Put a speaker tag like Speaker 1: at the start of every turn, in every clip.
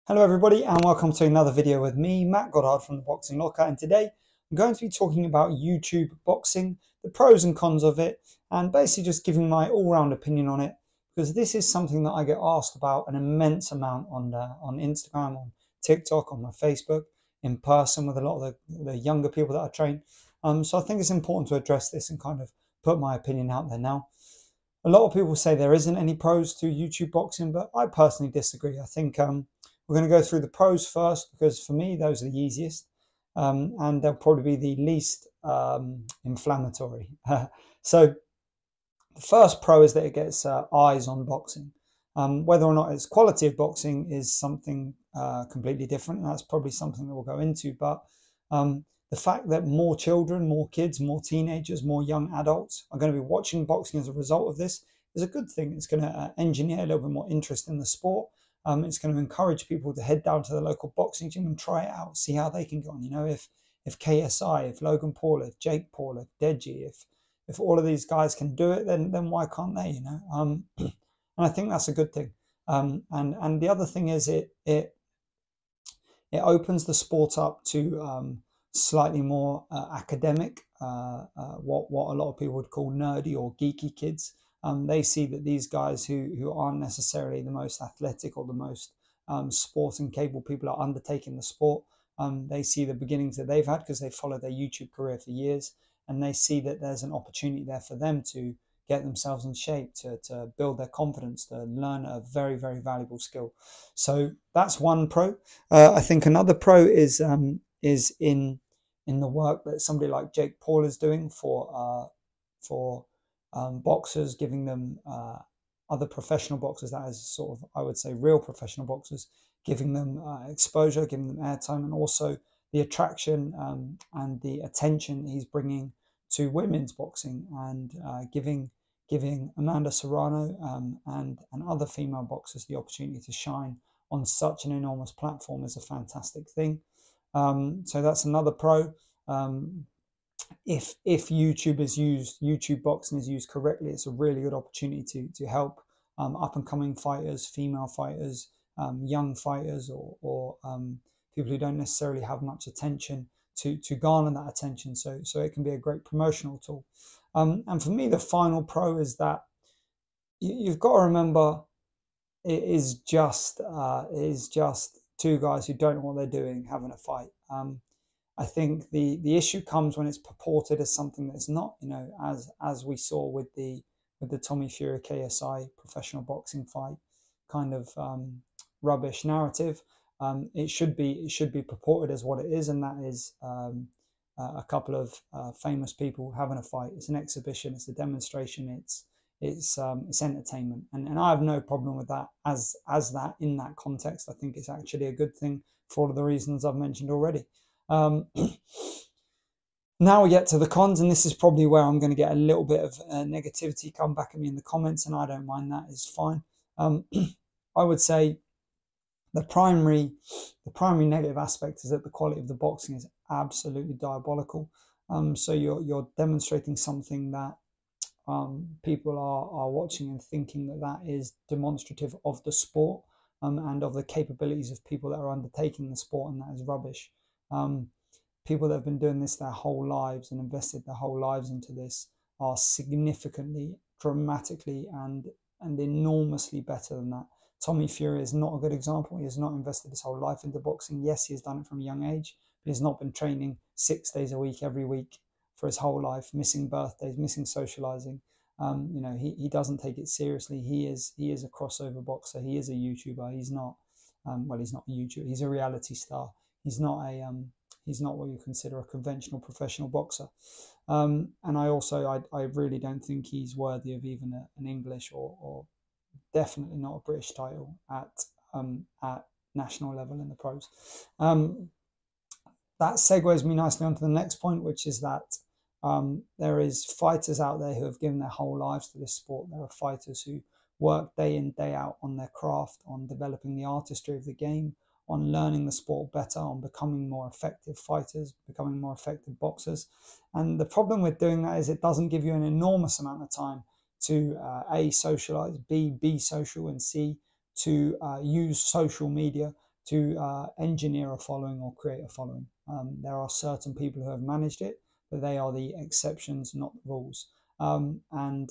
Speaker 1: Hello everybody and welcome to another video with me, Matt Goddard from the Boxing Locker, and today I'm going to be talking about YouTube boxing, the pros and cons of it, and basically just giving my all-round opinion on it, because this is something that I get asked about an immense amount on Instagram, on TikTok, on my Facebook, in person with a lot of the younger people that I train. So I think it's important to address this and kind of put my opinion out there now. A lot of people say there isn't any pros to YouTube boxing, but I personally disagree. I think we're going to go through the pros first, because for me, those are the easiest, and they'll probably be the least inflammatory. So the first pro is that it gets eyes on boxing. Whether or not it's quality of boxing is something completely different, and that's probably something that we'll go into. But the fact that more children, more kids, more teenagers, more young adults are going to be watching boxing as a result of this is a good thing. It's going to engineer a little bit more interest in the sport. It's going to encourage people to head down to the local boxing gym and try it out, see how they can go on. You know, if KSI, if 𝗬𝗢𝗨𝗧𝗨𝗕, if 𝗕𝗢𝗫𝗫𝗫, if all of these guys can do it, then why can't they? You know, and I think that's a good thing. And the other thing is it opens the sport up to slightly more academic, what a lot of people would call nerdy or geeky kids. They see that these guys who aren't necessarily the most athletic or the most sporting capable people are undertaking the sport. They see the beginnings that they've had because they followed their YouTube career for years, and they see that there's an opportunity there for them to get themselves in shape, to build their confidence, to learn a very, very valuable skill. So that's one pro. I think another pro is in the work that somebody like 𝗕𝗢𝗫𝗫𝗫 is doing for boxers, giving them other professional boxers, that is sort of, I would say, real professional boxers, giving them exposure, giving them airtime, and also the attraction and the attention he's bringing to women's boxing, and giving Amanda Serrano and other female boxers the opportunity to shine on such an enormous platform is a fantastic thing. So that's another pro. If YouTube boxing is used correctly, it's a really good opportunity to help up and coming fighters, female fighters, young fighters, or people who don't necessarily have much attention to garner that attention. So it can be a great promotional tool. And for me, the final pro is that you've got to remember it is just two guys who don't know what they're doing having a fight. I think the issue comes when it's purported as something that's not, you know, as we saw with the Tommy Fury KSI professional boxing fight kind of rubbish narrative. It should be purported as what it is, and that is a couple of famous people having a fight. It's an exhibition, it's a demonstration, it's entertainment, and I have no problem with that as that in that context. I think it's actually a good thing for all of the reasons I've mentioned already. Now we get to the cons, and this is probably where I'm going to get a little bit of negativity come back at me in the comments, and I don't mind, that is fine. I would say the primary negative aspect is that the quality of the boxing is absolutely diabolical. So you're demonstrating something that people are watching and thinking that is demonstrative of the sport and of the capabilities of people that are undertaking the sport, and that is rubbish. People that have been doing this their whole lives and invested their whole lives into this are significantly, dramatically, and enormously better than that. Tommy Fury is not a good example. He has not invested his whole life into boxing. Yes, he has done it from a young age, but he's not been training 6 days a week, every week for his whole life, missing birthdays, missing socializing. You know, he doesn't take it seriously. He is a crossover boxer. He is a YouTuber. He's not, well, he's not a YouTuber. He's a reality star. He's not what you consider a conventional professional boxer. And I really don't think he's worthy of even an English or definitely not a British title at national level in the pros. That segues me nicely onto the next point, which is that there is fighters out there who have given their whole lives to this sport. There are fighters who work day in, day out on their craft, on developing the artistry of the game, on learning the sport better, on becoming more effective fighters, becoming more effective boxers. And the problem with doing that is it doesn't give you an enormous amount of time to A, socialize, B, be social, and C, to use social media engineer a following or create a following. There are certain people who have managed it, but they are the exceptions, not the rules. And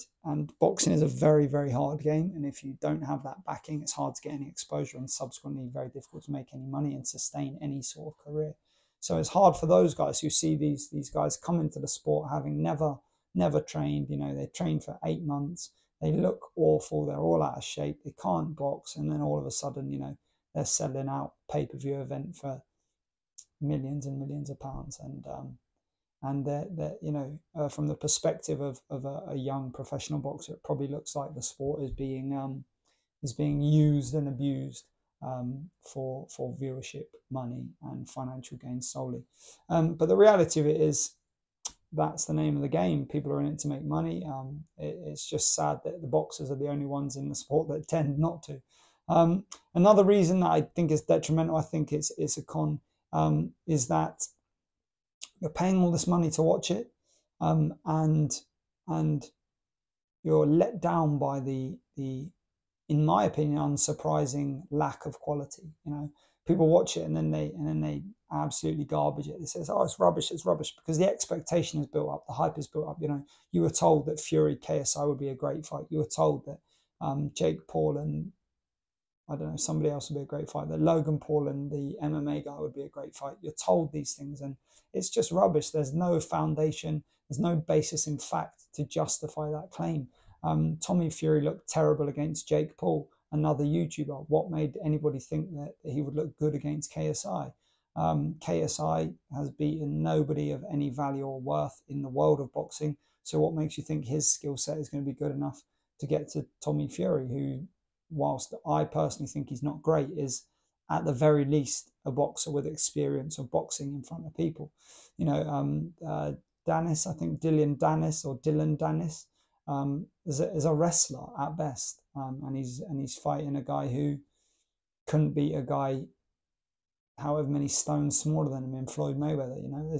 Speaker 1: boxing is a very, very hard game, and if you don't have that backing, it's hard to get any exposure, and subsequently very difficult to make any money and sustain any sort of career. So it's hard for those guys who see these guys come into the sport having never trained. You know, they trained for 8 months, they look awful, they're all out of shape, they can't box, and then all of a sudden, you know, they're selling out pay-per-view event for millions and millions of pounds. And they're you know, from the perspective of a young professional boxer, it probably looks like the sport is being used and abused for viewership, money, and financial gain solely. But the reality of it is, that's the name of the game. People are in it to make money. It's just sad that the boxers are the only ones in the sport that tend not to. Another reason that I think is detrimental, I think it's a con, is that you're paying all this money to watch it, and you're let down by the in my opinion, unsurprising lack of quality. You know, people watch it and then they absolutely garbage it. They say, oh, it's rubbish, because the expectation is built up, the hype is built up. You know, you were told that Fury-KSI would be a great fight. You were told that Jake Paul and I don't know, somebody else would be a great fight, that Logan Paul and the MMA guy would be a great fight. You're told these things, and it's just rubbish. There's no foundation, there's no basis in fact to justify that claim. Tommy Fury looked terrible against Jake Paul, another YouTuber. What made anybody think that he would look good against KSI? KSI has beaten nobody of any value or worth in the world of boxing. So what makes you think his skill set is going to be good enough to get to Tommy Fury, who, whilst I personally think he's not great, is at the very least a boxer with experience of boxing in front of people. You know, Dennis, I think Dylan Dennis, is a wrestler at best, and he's fighting a guy who couldn't beat a guy however many stones smaller than him in Floyd Mayweather. You know,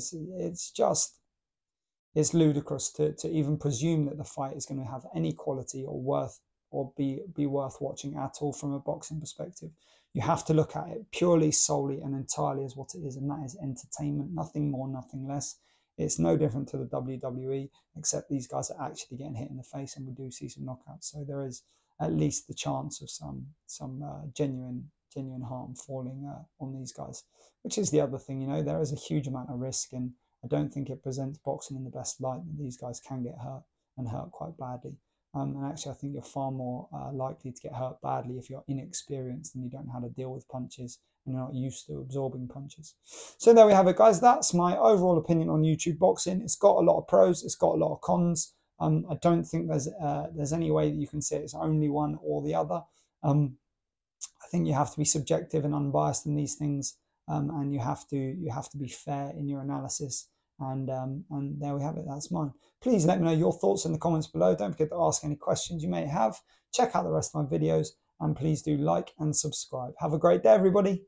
Speaker 1: it's ludicrous to even presume that the fight is going to have any quality or be worth watching at all from a boxing perspective. You have to look at it purely, solely, and entirely as what it is, and that is entertainment, nothing more, nothing less. It's no different to the WWE, except these guys are actually getting hit in the face, and we do see some knockouts. So there is at least the chance of some genuine harm falling on these guys, which is the other thing. You know, there is a huge amount of risk, and I don't think it presents boxing in the best light that these guys can get hurt, and hurt quite badly. And actually, I think you're far more likely to get hurt badly if you're inexperienced and you don't know how to deal with punches and you're not used to absorbing punches. So there we have it, guys. That's my overall opinion on YouTube boxing. It's got a lot of pros, it's got a lot of cons. I don't think there's any way that you can say it's only one or the other. I think you have to be subjective and unbiased in these things, and you have to be fair in your analysis. And there we have it. That's mine. Please let me know your thoughts in the comments below. Don't forget to ask any questions you may have. Check out the rest of my videos, and please do like and subscribe. Have a great day, everybody.